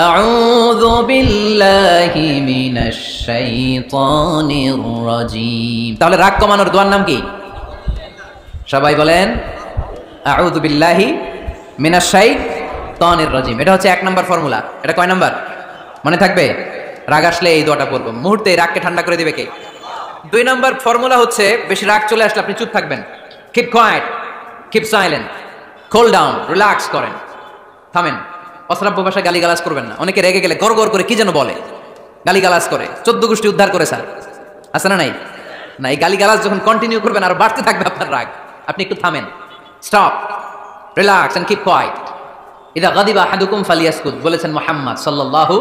আউযু বিল্লাহি মিনাশ শাইতানির রাজীম। তাহলে রাগ কমানোর দোয়ার নাম কি? সবাই বলেন, আউযু বিল্লাহি মিনাশ শাইতানির রাজীম। এটা হচ্ছে 1 নম্বর ফর্মুলা। এটা কয় নাম্বার মনে থাকবে? রাগ আসলে এই দোয়াটা পড়বো, মুহূর্তে রাগকে ঠান্ডা করে দিবে কে? 2 নম্বর ফর্মুলা হচ্ছে, বেশি রাগ চলে আসলে আপনি চুপ থাকবেন। Keep quiet, keep silent, cool down, relax করেন, থামেন। অশ্রাব্য ভাষায় গালিগালাজ করবেন না। অনেকে রেগে গেলে গড় গড় করে কি যেন বলে, গালিগালাজ করে, 14 গোষ্ঠী উদ্ধার করে স্যার, আছে না নাই? না, এই গালিগালাজ যখন কন্টিনিউ করবেন আর বাড়তে থাকবে আপনার রাগ। আপনি একটু থামেন, stop, relax and keep quiet. ইদা গাদিবা আহাদুকুম ফালিয়াসকুত, বলেছেন মুহাম্মদ সাল্লাল্লাহু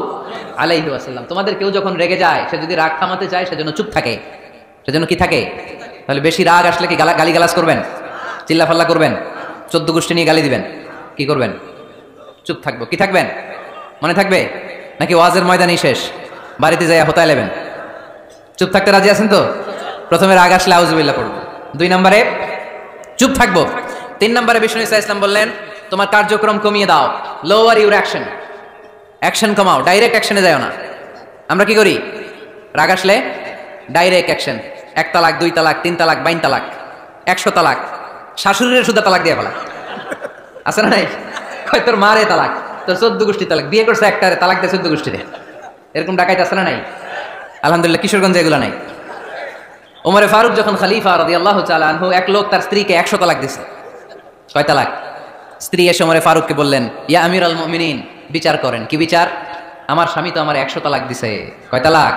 আলাইহি ওয়াসাল্লাম। তোমাদের কেউ যখন রেগে যায়, সে যদি রাগ থামাতে চায়, সেজন্য চুপ থাকে। সেজন্য কি থাকে? তাহলে বেশি রাগ আসলে কি গালিগালাজ করবেন, চিল্লাফাল্লা করবেন, 14 গোষ্ঠী নিয়ে গালি দিবেন? কি করবেন? চুপ থাকবো। কি থাকবেন? মনে থাকবে নাকি ওয়াজের ময়দানই শেষ, বাড়িতে যাইয়া হোতায় নেবেন? চুপ থাকতে রাজি আছেন তো? প্রথমে রাগ আসলে আউযুবিল্লাহ পড়বো, 2 নম্বরে চুপ থাকবো, 3 নম্বরে বিষ্ণু ইসা ইসলাম বললেন তোমার কার্যক্রম কমিয়ে দাও, লোয়ার ইউর অ্যাকশন, অ্যাকশন কমাও, ডাইরেক্ট অ্যাকশনে যাও না। আমরা কি করি? রাগ আসলে ডাইরেক্ট অ্যাকশন, 1 তালাক, 2 তালাক, 3 তালাক, 22 তালাক, 100 তালাক, শাশুড়ির সুদা তালাক দিয়ে ফেলা আছে না নাই? কয় তোর মারে তালাক, তোর 14 গোষ্ঠী তালাক, বিয়ে করছে একটারে তালাক দিয়ে 14 গোষ্ঠীরে, এরকম ডাকাইতে আছে না নাই? আলহামদুলিল্লাহ কিশোরগঞ্জে এগুলো নাই। ওমরে ফারুক যখন খলিফা রাদিয়াল্লাহু তাআলা আনহু, এক লোক তার স্ত্রীকে 100 তালাক দিছে। কয় তালাক? স্ত্রী এসে ওমরে ফারুককে বললেন, ইয়া আমিরাল মুমিনিন, বিচার করেন। কি বিচার? আমার স্বামী তো আমার 100 তালাক দিছে। কয় তালাক?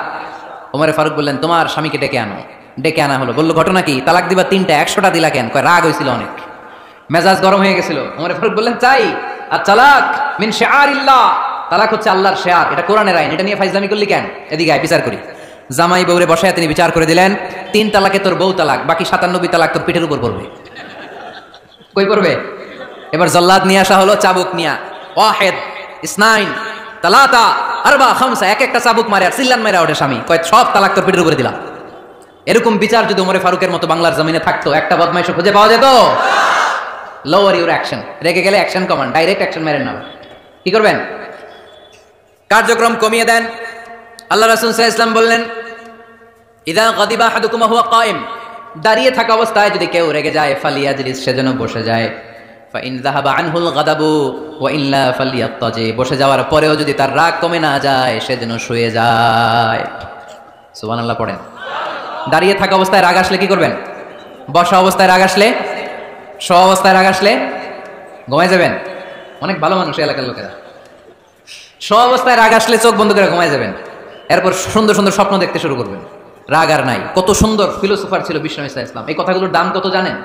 ওমরে ফারুক বললেন তোমার স্বামীকে ডেকে আনো। ডেকে আনা হলো। বললো ঘটনা কি? তালাক দিবা 3টা, 100টা দিলা কেন? কয় রাগ হয়েছিল অনেক, মেজাজ গরম হয়ে গেছিল। ওমরে ফারুক বললেন চাই, আর তালাক মিন শিআরিল্লাহ, তালাক হচ্ছে আল্লাহর শিআর, এটা কোরআনের আইন, এটা নিয়ে ফাইজলামি করলি কেন? এদিকে আয় বিচার করি। জামাই বউরে বসায় তিনি বিচার করে দিলেন, 3 তালাকে তোর বউ তালাক, বাকি 97 তালাক তোর পিঠের উপর পড়বে। কই পড়বে? এবার জল্লাদ নিয়ে আসা হলো, চাবুক নিয়া, ওয়াহিদ, ইসনাইন, তালাতা, আরবা, খামসা, এক একটা চাবুক মারে আর চিল্লান মারে ওঠে স্বামী, কয় সব তালাক তোর পিঠের উপরে দিলাম। এরকম বিচার যদি ওমরে ফারুকের মতো বাংলার জমিনে থাকতো, একটা বদমাইশ খুঁজে পাওয়া যেত? লোয়ার ইউর অ্যাকশন, রেগে গেলে অ্যাকশন কমান, ডাইরেক্ট অ্যাকশন মেরেন না। কি করবেন? কার্যক্রম কমিয়ে দেন। আল্লাহ রাসূল সাল্লাল্লাহু আলাইহি ওয়াসাল্লাম বললেন, ইদা গাদিবা আহাদুকুম হুয়া কায়েম, দাঁড়িয়ে থাকা অবস্থায় যদি কেউ রেগে যায়, ফালিয়াজলিস, সেজন্য বসে যায়। ফাইন যাহাবা আনহুল গাদাবু ওয়া ইল্লা ফালিয়াত্তাজি, বসে যাওয়ার পরেও যদি তার রাগ কমে না যায়, সেজন্য শুয়ে যায়। সুবহানাল্লাহ পড়েন। দাঁড়িয়ে থাকা অবস্থায় রাগ আসলে কি করবেন? বসা অবস্থায় রাগ আসলে, শোয়া অবস্থায় রাগ আসলে ঘুমায় যাবেন। অনেক ভালো মানুষ এলাকার লোকেরা। শোয়া অবস্থায় রাগ আসলে চোখ বন্ধ করে ঘুমায় যাবেন, এরপর সুন্দর সুন্দর স্বপ্ন দেখতে শুরু করবেন। রাগ আর নাই। কত সুন্দর ফিলোসোফার ছিল বিষ্ণু ইসা ইসলাম। এই কথাগুলোর দাম কত জানেন?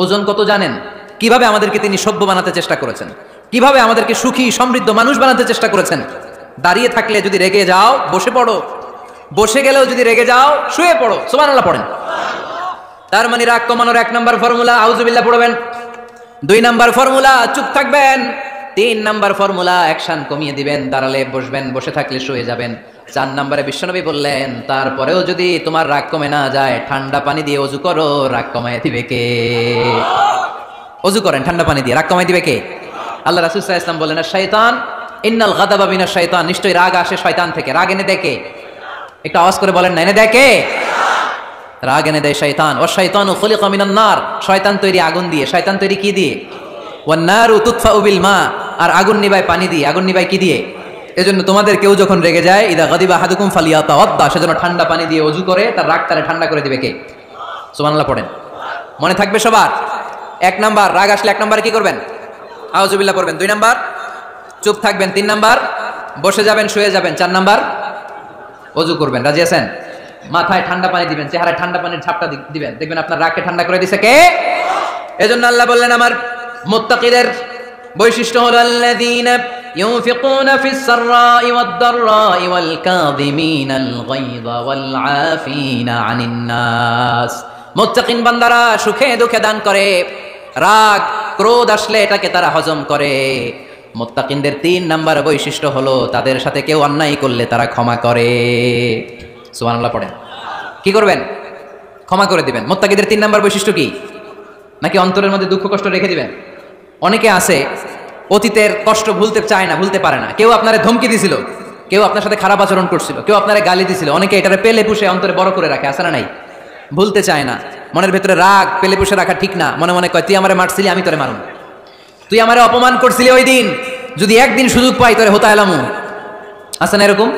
ওজন কত জানেন? কিভাবে আমাদেরকে তিনি সভ্য বানাতে চেষ্টা করেছেন, কিভাবে আমাদেরকে সুখী সমৃদ্ধ মানুষ বানাতে চেষ্টা করেছেন। দাঁড়িয়ে থাকলে যদি রেগে যাও, বসে পড়ো, বসে গেলেও যদি রেগে যাও, শুয়ে পড়ো। সুবহানাল্লাহ পড়েন। তার মানে রাগ কমানোর 1 নম্বর ফর্মুলা আউযুবিল্লাহ পড়বেন, 2 নম্বর ফর্মুলা চুপ থাকবেন, 3 নম্বর ফর্মুলা অ্যাকশন কমিয়ে দিবেন, দাঁড়ালে বসবেন, বসে থাকলে শুয়ে যাবেন। 4 নম্বরে বিশ্বনবী বললেন তারপরেও যদি তোমার রাগ কমে না যায়, ঠান্ডা পানি দিয়ে ওযু করো, রাগ কমায় দিবে কে? ওযু করেন ঠান্ডা পানি দিয়ে, রাগ কমায় দিবে কে? আল্লাহ রাসূল সাল্লাল্লাহু আলাইহি ওয়াসাল্লাম বললেন, শাইতান, ইন্নাল গাদাবা মিনাশ শাইতান, নিশ্চয়ই রাগ আসে শয়তান থেকে। রাগ এনে দেয় কে? একটু আওয়াজ করে বলেন না, এনে দেয় কে? রাগ এনে দেয় শয়তান। ওয়া শাইতানু খুলিকা মিনান নার, শয়তান তৈরি আগুন দিয়ে। শয়তান তৈরি কি দিয়ে? ওয়ান নারু তুতফাউ বিল মা, আর আগুন নিবায় পানি দিয়ে। আগুন নিবায় কি দিয়ে? এজন্য তোমাদের কেউ যখন রেগে যায়, ইদা গাদিবা আহাদুকুম ফালিয়াতাওয়াদ্দা, সেজন্য ঠান্ডা পানি দিয়ে ওযু করে তার রাগটারে ঠান্ডা করে দিবে কে? সুবহানাল্লাহ পড়েন। মনে থাকবে সবার। 1 নাম্বার, রাগ আসলে 1 নম্বরে কি করবেন? আউযুবিল্লাহ পড়বেন। 2 নাম্বার চুপ থাকবেন। 3 নাম্বার বসে যাবেন, শুয়ে যাবেন। 4 নাম্বার ওযু করবেন। রাজি আছেন? মাথায় ঠান্ডা পানি দিবেন, চেহারায় ঠান্ডা পানির ঝাপটা দিবেন, দেখবেন আপনার রাগকে ঠান্ডা করে দিছে কে? এজন্য আল্লাহ বললেন আমার মুত্তাকিদের বৈশিষ্ট্য হলো আল্লাযীনা ইউনফিকুনা ফিস সাররাই ওয়াদ দাররাই ওয়াল কাযিমিনাল গায়যা ওয়াল আফিনা আনিন নাস। মুত্তাকিন বান্দারা সুখে দুঃখে দান করে, রাগ ক্রোধ আসলে এটাকে তারা হজম করে। মুত্তাকিনদের 3 নাম্বার বৈশিষ্ট্য হলো তাদের সাথে কেউ অন্যায় করলে তারা ক্ষমা করে। সুবহানাল্লাহ পড়েন। কি করবেন? ক্ষমা করে দিবেন। মুত্তাকিদের 3 নাম্বার বৈশিষ্ট্য কি? নাকি অন্তরের মধ্যে দুঃখ কষ্ট রেখে দিবেন? অনেকে আছে অতীতের কষ্ট ভুলতে চায় না, ভুলতে পারে না। কেউ আপনারে ধমকি দিছিল, কেউ আপনার সাথে খারাপ আচরণ করছিল, কেউ আপনারে গালি দিছিল, অনেকে এটারে পেলে পুষে অন্তরে বড় করে রাখে, আছে না নাই? ভুলতে চায় না। মনের ভেতরে রাগ পেলে পুষে রাখা ঠিক না। মনে মনে কয় তুই আমারে মারছিলি, আমি তোরে মারুম, তুই আমারে অপমান করছিলি ওই দিন, যদি একদিন সুযোগ পাই তোরে হতা এলামু। আছে না এরকম?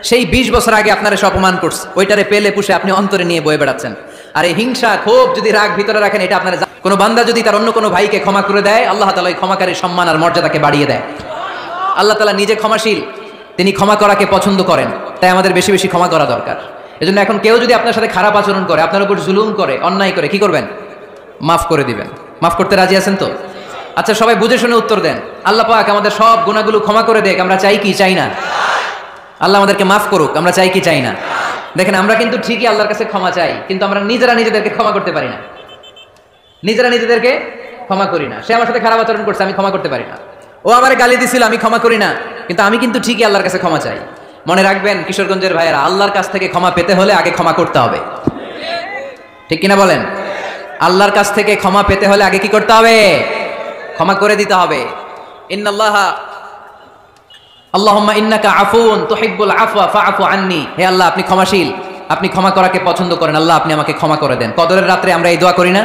সেই 20 বছর আগে আপনারা সে অপমান করছে, ওইটারে পেলে পুষে আপনি অন্তরে নিয়ে বয়ে বেড়াচ্ছেন। আর এই হিংসা ক্ষোভ যদি রাগ ভিতরে রাখেন, এটা আপনারা, কোনো বান্দা যদি তার অন্য কোনো ভাইকে ক্ষমা করে দেয়, আল্লাহ তাআলা ওই ক্ষমাকারীর সম্মান আর মর্যাদাকে বাড়িয়ে দেয়। আল্লাহ তাআলা নিজে ক্ষমাশীল, তিনি ক্ষমা করাকে পছন্দ করেন, তাই আমাদের বেশি বেশি ক্ষমা করা দরকার। এজন্য এখন কেউ যদি আপনার সাথে খারাপ আচরণ করে, আপনার উপর জুলুম করে, অন্যায় করে, কি করবেন? মাফ করে দিবেন। মাফ করতে রাজি আছেন তো? আচ্ছা সবাই বুঝে শুনে উত্তর দেন। আল্লাহ পাক আমাদের সব গুনাহগুলো ক্ষমা করে দেখ, আমরা চাই কি চাই না? আল্লাহ আমাদেরকে মাফ করুক, আমরা চাই কি চাই না? দেখেন আমরা কিন্তু ঠিকই আল্লাহর কাছে ক্ষমা চাই, কিন্তু আমরা নিজেরা নিজেদেরকে ক্ষমা করতে পারি না। নিজেরা নিজেদেরকে ক্ষমা করি না। সে আমার সাথে খারাপ আচরণ করছে, আমি ক্ষমা করতে পারি না। ও আমার গালি দিছিল, আমি ক্ষমা করি না, কিন্তু আমি কিন্তু ঠিকই আল্লাহর কাছে ক্ষমা চাই। মনে রাখবেন কিশোরগঞ্জের ভাইয়েরা, আল্লাহর কাছ থেকে ক্ষমা পেতে হলে আগে ক্ষমা করতে হবে। ঠিক কিনা বলেন? আল্লাহর কাছ থেকে ক্ষমা পেতে হলে আগে কি করতে হবে? ক্ষমা করে দিতে হবে। ইন্নাল্লাহা আল্লাহুম্মা ইন্নাকা আফুন তুহিব্বুল আফওয়া ফাআফু আন্নি। হে আল্লাহ, আপনি ক্ষমাশীল, আপনি ক্ষমা করাকে পছন্দ করেন। আল্লাহ, আপনি আমাকে ক্ষমা করে দেন। কদরের রাত্রে আমরা এই দোয়া করি না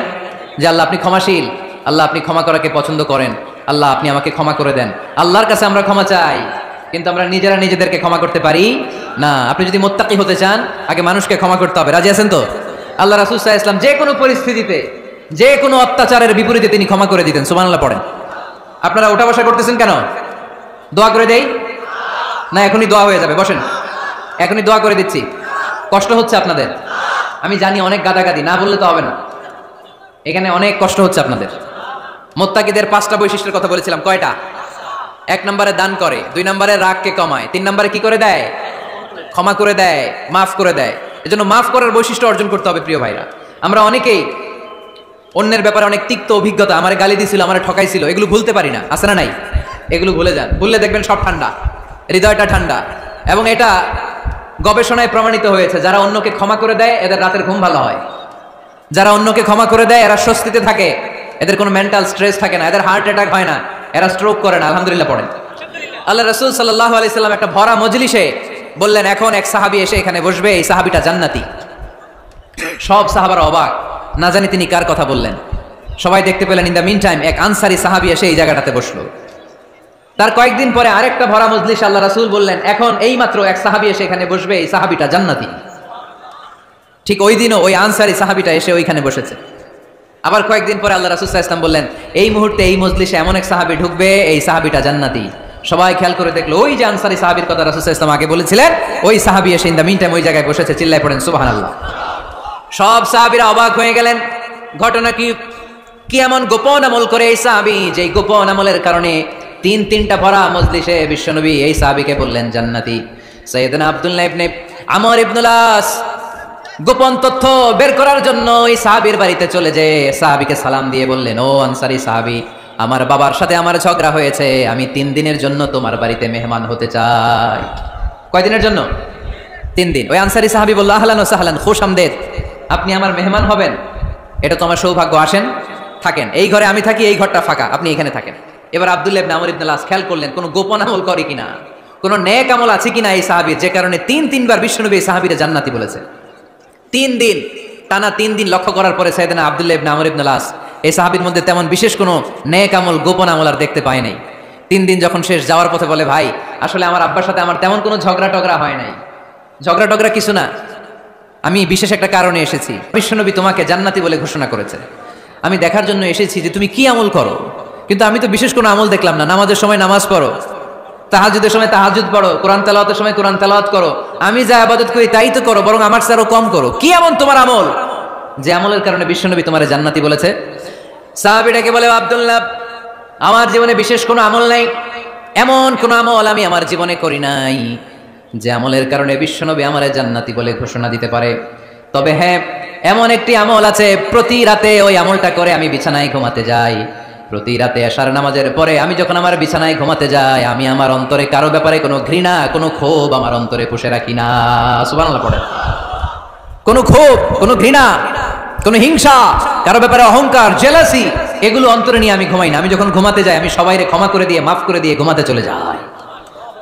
যে আল্লাহ আপনি ক্ষমাশীল, আল্লাহ আপনি ক্ষমা করাকে পছন্দ করেন, আল্লাহ আপনি আমাকে ক্ষমা করে দেন। আল্লাহর কাছে আমরা ক্ষমা চাই, কিন্তু আমরা নিজেরা নিজেদেরকে ক্ষমা করতে পারি না। আপনি যদি মুত্তাকি হতে চান, আগে মানুষকে ক্ষমা করতে হবে। রাজি আছেন তো? আল্লাহ রাসূল সাল্লাল্লাহু আলাইহি ওয়াসাল্লাম যে কোনো পরিস্থিতিতে, যে কোনো অত্যাচারের বিপরীতে তিনি ক্ষমা করে দিতেন। সুবহানাল্লাহ পড়েন। আপনারা ওঠা বসা করতেছেন কেন? দোয়া করে দেই না? এখনই দোয়া হয়ে যাবে, বসেন, এখনই দোয়া করে দিচ্ছি। কষ্ট হচ্ছে আপনাদের, আমি জানি, অনেক গাদাগাদি, না বললে তো হবে না। এখানে অনেক কষ্ট হচ্ছে আপনাদের। মুত্তাকিদের 5টা বৈশিষ্ট্যের কথা বলেছিলাম, কয়টা? 1 নম্বরে দান করে, 2 নম্বরে রাগকে কমায়, 3 নম্বরে কি করে দেয়? ক্ষমা করে দেয়, মাফ করে দেয়। এজন্য মাফ করার বৈশিষ্ট্য অর্জন করতে হবে প্রিয় ভাইরা। আমরা অনেকেই অন্যের ব্যাপারে অনেক তিক্ত অভিজ্ঞতা, আমার গালি দিছিল, আমার ঠকাইছিল, এগুলো ভুলতে পারি না, আছে না নাই? এগুলো ভুলে যান, ভুললে দেখবেন সব ঠান্ডা, হৃদয়টা ঠান্ডা। এবং এটা গবেষণায় প্রমাণিত হয়েছে, যারা অন্যকে ক্ষমা করে দেয় এদের রাতের ঘুম ভালো হয়। যারা অন্যকে ক্ষমা করে দেয় এরা স্বস্তিতে থাকে, এদের কোনো মেন্টাল স্ট্রেস থাকে না, এদের হার্ট অ্যাটাক হয় না, এরা স্ট্রোক করে না। আলহামদুলিল্লাহ পড়েন। আল্লাহ রাসূল সাল্লাল্লাহু আলাইহি সাল্লাম একটা ভরা মজলিসে বললেন, এখন এক সাহাবী এসে এখানে বসবে, এই সাহাবীটা জান্নাতি। সব সাহাবারা অবাক, না জানি তিনি কার কথা বললেন। সবাই দেখতে পেলেন ইন দ্য মিন টাইম এক আনসারী সাহাবী এসে এই জায়গাটাতে বসলো। তার কয়েকদিন পরে আরেকটা ভরা মজলিস আল্লাহ রাসূল বললেন, এখন এই মাত্র এক সাহাবী এসে এখানে বসবে, এই সাহাবীটা জান্নাতি। ঠিক ওই দিনও ওই আনসারী সাহাবীটা এসে ওইখানে বসেছে। আবার কয়েকদিন পরে আল্লাহ রাসূল সাল্লাল্লাহু আলাইহি ওয়াসাল্লাম বললেন, এই মুহূর্তে এই মজলিসে এমন এক সাহাবী ঢুকবে, এই সাহাবীটা জান্নাতি। সবাই খেয়াল করে দেখলো, ওই যে আনসারী সাহাবীর কথা রাসূল সাল্লাল্লাহু আলাইহি ওয়াসাল্লাম আগে বলেছিলেন, ওই সাহাবী এসে ইন দ্য মিন টাইম ওই জায়গায় বসেছে। চিল্লায় পড়েন সুবহানাল্লাহ। সব সাহাবীরা অবাক হয়ে গেলেন। ঘটনা কি এমন গোপন আমল করে এই সাহাবী, যে গোপন আমলের কারণে তিনটা ভরা মজলিসে বিশ্বনবী এই সাহাবীকে বললেন জান্নাতি। সাইয়েদনা আব্দুল্লাহ ইবনে আমর ইবনুল আস গোপন তথ্য বের করার জন্য ওই সাহাবীর বাড়িতে চলে যেয়ে সাহাবীকে সালাম দিয়ে বললেন, ও আনসারী সাহাবী, আমার বাবার সাথে আমার ঝগড়া হয়েছে, আমি 3 দিনের জন্য তোমার বাড়িতে মেহমান হতে চাই। কয়দিনের জন্য? 3 দিন। ওই আনসারী সাহাবী বলল, আহলান ওয়া সাহলান, খুশআমদেদ, আপনি আমার মেহমান হবেন, এটা তো আমার সৌভাগ্য, আসেন থাকেন, এই ঘরে আমি থাকি, এই ঘরটা ফাঁকা, আপনি এখানে থাকেন। এবার আব্দুল্লাহ ইবনে আমর ইবনুল আস খেয়াল করলেন কোনো গোপন আমল করে কিনা, কোনো নেক আমল আছে কিনা এই সাহাবীর, যে কারণে 3বার বিশ্বনবী এই সাহাবীরে জান্নাতি বলেছে। 3 দিন টানা 3 দিন লক্ষ্য করার পরে সাইয়েদনা আব্দুল্লাহ ইবনে আমর ইবনুল আস এই সাহাবীর মধ্যে তেমন বিশেষ কোনো নেক আমল, গোপন আমল আর দেখতে পায় নাই। 3 দিন যখন শেষ, যাওয়ার পথে বলে, ভাই আসলে আমার আব্বার সাথে আমার তেমন কোনো ঝগড়া টগড়া হয় নাই, ঝগড়া কিছু না, আমি বিশেষ একটা কারণে এসেছি। বিশ্বনবী তোমাকে জান্নাতি বলে ঘোষণা করেছে, আমি দেখার জন্য এসেছি যে তুমি কি আমল করো, কিন্তু আমি তো বিশেষ কোনো আমল দেখলাম না। নামাজের সময় নামাজ পড়ো, তাহাজ্জুদের সময় তাহাজ্জুদ পড়ো, কোরআন তেলাওয়াতের সময় কোরআন তেলাওয়াত করো, আমি যা ইবাদত করি তাই তো করো, বরং আমার চেয়ে আরো কম করো। কি এমন তোমার আমল যে আমলের কারণে বিশ্বনবী তোমারে জান্নাতি বলেছে? সাহাবীটাকে বলে, আব্দুল্লাহ, আমার জীবনে বিশেষ কোনো আমল নাই, এমন কোনো আমল আমি আমার জীবনে করি নাই যে আমলের কারণে বিশ্বনবী আমারে জান্নাতি বলে ঘোষণা দিতে পারে। তবে হ্যাঁ, এমন একটি আমল আছে, প্রতি রাতে ওই আমলটা করে আমি বিছানায় ঘুমাতে যাই। প্রতি রাতে এশার নামাজের পরে আমি যখন আমার বিছানায় ঘুমাতে যাই, আমি আমার অন্তরে কারো ব্যাপারে কোনো ঘৃণা, কোনো ক্ষোভ আমার অন্তরে পুষে রাখি না। সুবহানাল্লাহ পড়ে। কোনো ক্ষোভ, কোনো ঘৃণা, কোনো হিংসা, কারো ব্যাপারে অহংকার, জেলাসি, এগুলো অন্তরে নিয়ে আমি ঘুমাই না। আমি যখন ঘুমাতে যাই, আমি সবাইকে ক্ষমা করে দিয়ে, মাফ করে দিয়ে ঘুমাতে চলে যাই।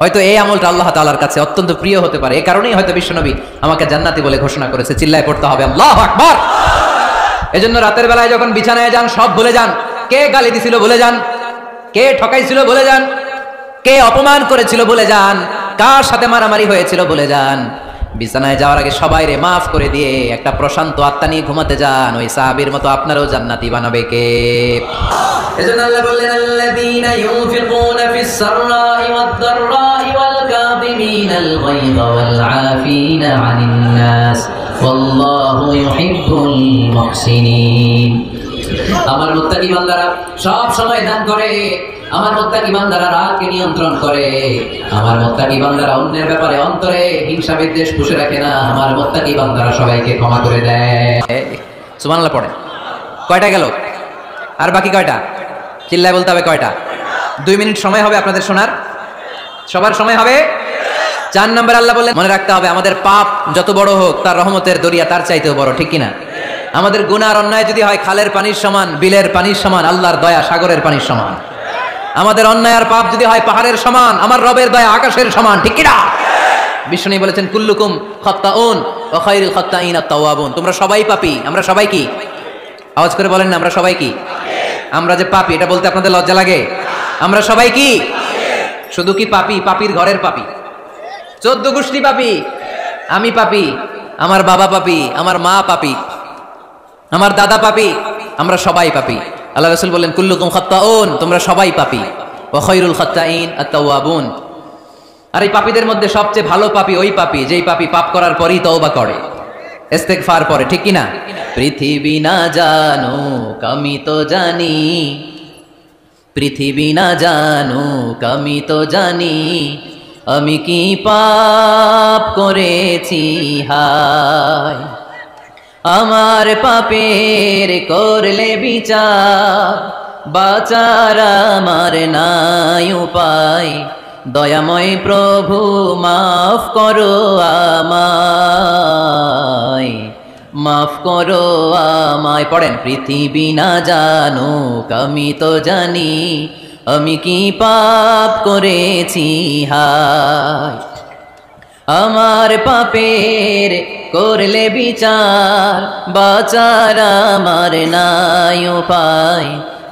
হয়তো এই আমলটা আল্লাহ তাআলার কাছে অত্যন্ত প্রিয় হতে পারে, এই কারণেই হয়তো বিশ্বনবী আমাকে জান্নাতি বলে ঘোষণা করেছে। চিল্লায় পড়তে হবে আল্লাহু আকবার। এজন্য রাতের বেলায় যখন বিছানায় যান, সব ভুলে যান। কে গালি দিছিল ভুলে যান, কে ঠকাইছিল ভুলে যান, কে অপমান করেছিল ভুলে যান, কার সাথে মারামারি হয়েছিল ভুলে যান। বিছানায় যাওয়ার আগে সবাইরে মাফ করে দিয়ে একটা প্রশান্ত আত্মা নিয়ে ঘুমাতে যান। ওই সাহাবীর মতো আপনারও জান্নাতি বানাবে কে? এজন্য আল্লাহ বললেন, আল্লাযীনা ইউনফিকুনা ফিস সাররাই ওয়াদ দাররাই ওয়াল কাযিমিনাল গায়যা ওয়াল আফিনা আনিন নাস ওয়াল্লাহু ইউহিব্বুল মুহসিনিন। আমার মুত্তাকি বান্দারা সব সময় দান করে, আমার মুত্তাকি বান্দারা রাগকে নিয়ন্ত্রণ করে, আমার মুত্তাকি বান্দারা অন্যের ব্যাপারে অন্তরে হিংসা বিদ্বেষ পুষে রাখে না, আমার মুত্তাকি বান্দারা সবাইকে ক্ষমা করে দেয়। সুবহানাল্লাহ পড়ে। কয়টা গেল? আর বাকি কয়টা? চিল্লায় বলতে হবে কয়টা? 2 মিনিট সময় হবে আপনাদের শোনার, সবার সময় হবে। 4 নম্বর আল্লাহ বললেন, মনে রাখতে হবে আমাদের পাপ যত বড় হোক, তার রহমতের দরিয়া তার চাইতেও বড়, ঠিক কিনা? আমাদের গুনার অন্যায় যদি হয় খালের পানির সমান, বিলের পানির সমান, আল্লাহর দয়া সাগরের পানির সমান। আমাদের অন্যায় আর পাপ যদি হয় পাহাড়ের সমান, আমার রবের দয়া আকাশের সমান। ঠিক কিনা? বিষ্ণু বলেছেন কুল্লুকুম খাত্তাউন ওয়া খায়রুল খাত্তাইন আত-তাওয়াবুন। তোমরা সবাই পাপী। আমরা সবাই কি? আওয়াজ করে বলেন না, আমরা সবাই কি? আমরা যে পাপী এটা বলতে আপনাদের লজ্জা লাগে? আমরা সবাই কি? শুধু কি পাপী? পাপীর ঘরের পাপী, 14 গোষ্ঠী পাপী। আমি পাপী, আমার বাবা পাপী, আমার মা পাপী, আমার দাদা পাপী, আমরা সবাই পাপী। আল্লাহ রাসূল বললেন কুল্লুকুম খাত্তাউন, তোমরা সবাই পাপী, ওয়া খায়রুল খাত্তাইন আত-তাওয়াবুন। আর এই পাপীদের মধ্যে সবচেয়ে ভালো পাপী ওই পাপী যেই পাপী পাপ করার পরই তওবা করে, ইস্তেগফার করে। ঠিক কি না? পৃথিবী না জানুক আমি তো জানি, পৃথিবী না জানুক আমি তো জানি, আমি কি পাপ করেছি হায়। আমার পাপের করলে বিচার, বাঁচার আমার নাই উপায়, দয়াময় প্রভু মাফ করো আমায়, মাফ করো আমায়। পড়েন, পৃথিবী না জানুক আমি তো জানি, আমি কি পাপ করেছি হায়। আমার পাপের করলে বিচার, বাঁচার আমার নাই উপায়,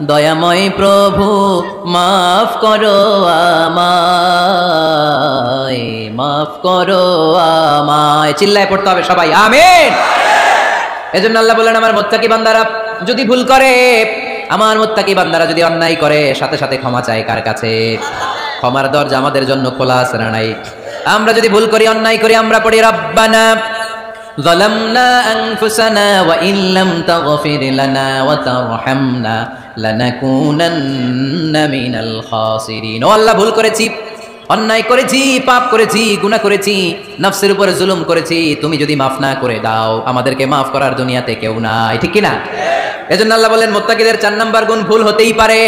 দয়াময় প্রভু মাফ করো আমায়, মাফ করো আমায়। চিল্লায় পড়তে হবে সবাই, আমিন। এজন্য আল্লাহ বললেন আমার মুত্তাকি বান্দারা যদি ভুল করে, আমার মুত্তাকি বান্দারা যদি অন্যায় করে, সাথে সাথে ক্ষমা চায় কার কাছে? ক্ষমার দরজা আমাদের জন্য খোলা আছে না নাই? আমরা যদি ভুল করি, অন্যায় করি, আমরা পড়ি রব্বানা যালামনা আনফুসানা ওয়া ইল্লাম তাগফির লানা ওয়া তারহামনা লানাকুনান্না মিনাল খাসিরিন। ও আল্লাহ, ভুল করেছি, অন্যায় করেছি, পাপ করেছি, গুনাহ করেছি, নফসের উপরে জুলুম করেছি, তুমি যদি মাফ না করে দাও, আমাদেরকে মাফ করার দুনিয়াতে কেউ নাই। ঠিক কি না? এজন্য আল্লাহ বলেন মুত্তাকিদের 4 নাম্বার গুণ, ভুল হতেই পারে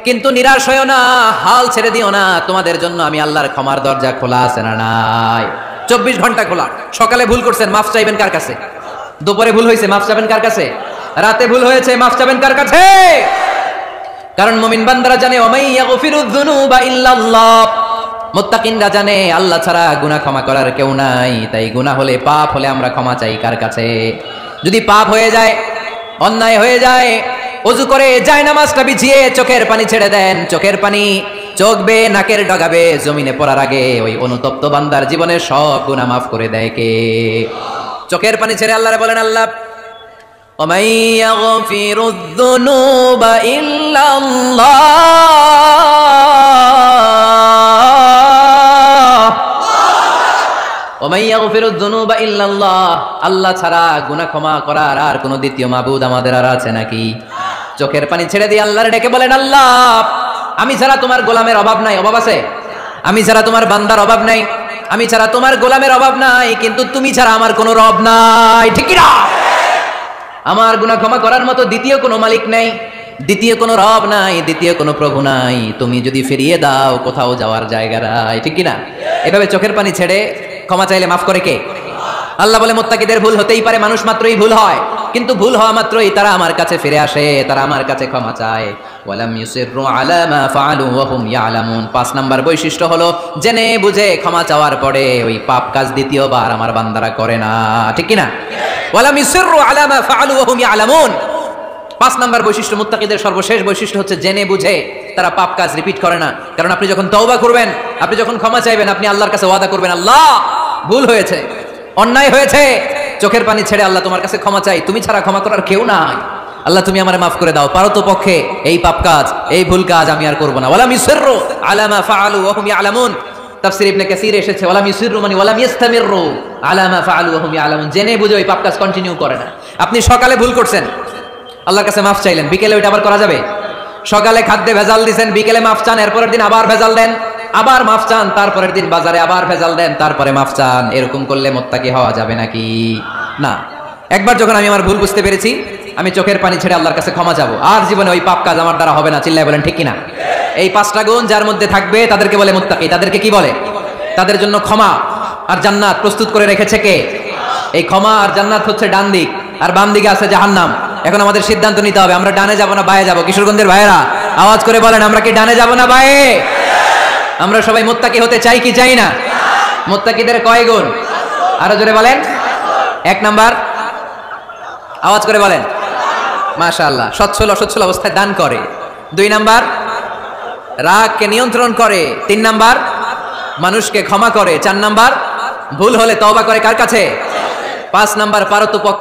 কিন্তু নিরাশ হইও না, হাল ছেড়ে দিও না, তোমাদের জন্য আমি আল্লাহর ক্ষমার দরজা খোলা আছে না নাই? 24 ঘন্টা খোলা। সকালে ভুল করছেন, মাফ চাইবেন কার কাছে? দুপুরে ভুল হয়েছে, মাফ চাইবেন কার কাছে? রাতে ভুল হয়েছে, মাফ চাইবেন কার কাছে? কারণ মুমিন বান্দারা জানে ওমাই ইয়াগফিরুয যুনুবা ইল্লাল্লাহ, মুত্তাকিনরা জানে আল্লাহ ছাড়া গুনাহ ক্ষমা করার কেউ নাই। তাই গুনাহ হলে, পাপ হলে আমরা ক্ষমা চাই কার কাছে? যদি পাপ হয়ে যায়, অন্যায় হয়ে যায়, ওযু করে জায়নামাজটা বিছিয়ে চোখের পানি ছেড়ে দেন। চোখের পানি চোখ বেয়ে নাকের ডগাবে জমিনে পড়ার আগে ওই অনুতপ্ত বান্দার জীবনের সব গুনাহ মাফ করে দেয় কে? চোখের পানি ছেড়ে আল্লাহরে বলেন, আল্লাহ ওমাই ইয়াগফিরুয যুনুবা ইল্লাল্লাহ, ওমাই ইয়াগফিরুয যুনুবা ইল্লাল্লাহ, আল্লাহ ছাড়া গুনাহ ক্ষমা করার আর কোনো দ্বিতীয় মাবুদ আমাদের আর আছে নাকি? চোখের পানি ছেড়ে দিয়ে আল্লাহরে ডেকে বলেন, আল্লাহ আমি ছাড়া তোমার গোলামের অভাব নাই। অভাব আছে? আমি ছাড়া তোমার বান্দার অভাব নাই, আমি ছাড়া তোমার গোলামের অভাব নাই, কিন্তু তুমি ছাড়া আমার কোনো রব নাই। ঠিক কি না? আমার গুনাহ ক্ষমা করার মতো দ্বিতীয় কোনো মালিক নাই, দ্বিতীয় কোনো রব নাই, দ্বিতীয় কোনো প্রভু নাই। তুমি যদি ফিরিয়ে দাও, কোথাও যাওয়ার জায়গা নাই। ঠিক কি না? এভাবে চোখের পানি ছেড়ে ক্ষমা চাইলে মাফ করে কে? আল্লাহ বলে মুত্তাকিদের ভুল হতেই পারে, মানুষ মাত্রই ভুল হয়, কিন্তু ভুল হওয়া মাত্রই তারা আমার কাছে ফিরে আসে, তারা আমার কাছে ক্ষমা চায়। ওয়ালাম ইউসিররু আলা মা ফাআলু ওয়া হুম ইয়ালামুন। 5 নাম্বার বৈশিষ্ট্য হলো জেনে বুঝে ক্ষমা চাওয়ার পরে ওই পাপ কাজ দ্বিতীয়বার আমার বান্দারা করে না। ঠিক কি না? ওয়ালাম ইউসিররু আলা মা ফাআলু ওয়া হুম ইয়ালামুন। 5 নাম্বার বৈশিষ্ট্য, মুত্তাকিদের সর্বশেষ বৈশিষ্ট্য হচ্ছে জেনে বুঝে তারা পাপ কাজ রিপিট করে না। কারণ আপনি যখন তওবা করবেন, আপনি যখন ক্ষমা চাইবেন, আপনি আল্লাহর কাছে ওয়াদা করবেন, আল্লাহ ভুল হয়েছে, অন্যায় হয়েছে, চোখের পানি ছেড়ে আল্লাহ তোমার কাছে ক্ষমা চাই, তুমি ছাড়া ক্ষমা করার কেউ নাই, আল্লাহ তুমি আমারে মাফ করে দাও, পারো তো পক্ষে এই পাপ কাজ, এই ভুল কাজ আমি আর করব না। ওয়ালাম ইউসিররু আলা মা ফাআলু ওয়া হুম ইয়ালামুন। তাফসীর ইবনে কাসীর এসেছে ওয়ালাম ইউসিররু মানে ওয়ালাম ইস্তামিররু আলা মা ফাআলু ওয়া হুম ইয়ালামুন। জেনে বুঝে ওই পাপ কাজ কন্টিনিউ করে না। আপনি সকালে ভুল করছেন, আল্লাহর কাছে মাফ চাইলেন, বিকেলে ওইটা আবার করা যাবে? সকালে খাদ্যে ভেজাল দিয়েছেন, বিকেলে মাফ চান, এরপরের দিন আবার ভেজাল দেন, আবার মাফ চান, তারপরের দিন বাজারে আবার ভেজাল দেন, তারপরে মাফ চান। এরকম করলে মুত্তাকি হওয়া যাবে নাকি? না। একবার যখন আমি আমার ভুল বুঝতে পেরেছি, আমি চোখের পানি ছেড়ে আল্লাহর কাছে ক্ষমা চাবো, আর জীবনে ওই পাপ কাজ আমার দ্বারা হবে না। চিল্লায় বলেন ঠিক কিনা? এই 5টা গুণ যার মধ্যে থাকবে তাদেরকে বলে মুত্তাকি। তাদেরকে কি বলে? তাদের জন্য ক্ষমা আর জান্নাত প্রস্তুত করে রেখেছে কে? এই ক্ষমা আর জান্নাত হচ্ছে ডান দিক, আর বাম দিকে আছে জাহান্নাম। এখন আমাদের সিদ্ধান্ত নিতে হবে, আমরা ডানে যাব না বায়ে যাব। কিশোরগঞ্জের ভাইয়েরা আওয়াজ করে বলেন, আমরা কি ডানে যাব না বায়ে? আমরা সবাই মুত্তাকি হতে চাই কি চাই না? মুত্তাকিদের কয় গুণ? আরো জোরে বলেন। 1 নাম্বার, আওয়াজ করে বলেন। মাশাআল্লাহ, সচ্ছল অসচ্ছল অবস্থায় দান করে। 2 নাম্বার, রাগকে নিয়ন্ত্রণ করে। 3 নাম্বার, মানুষকে ক্ষমা করে। 4 নাম্বার, ভুল হলে তওবা করে কার কাছে? 5 নাম্বার, পারতপক্ষে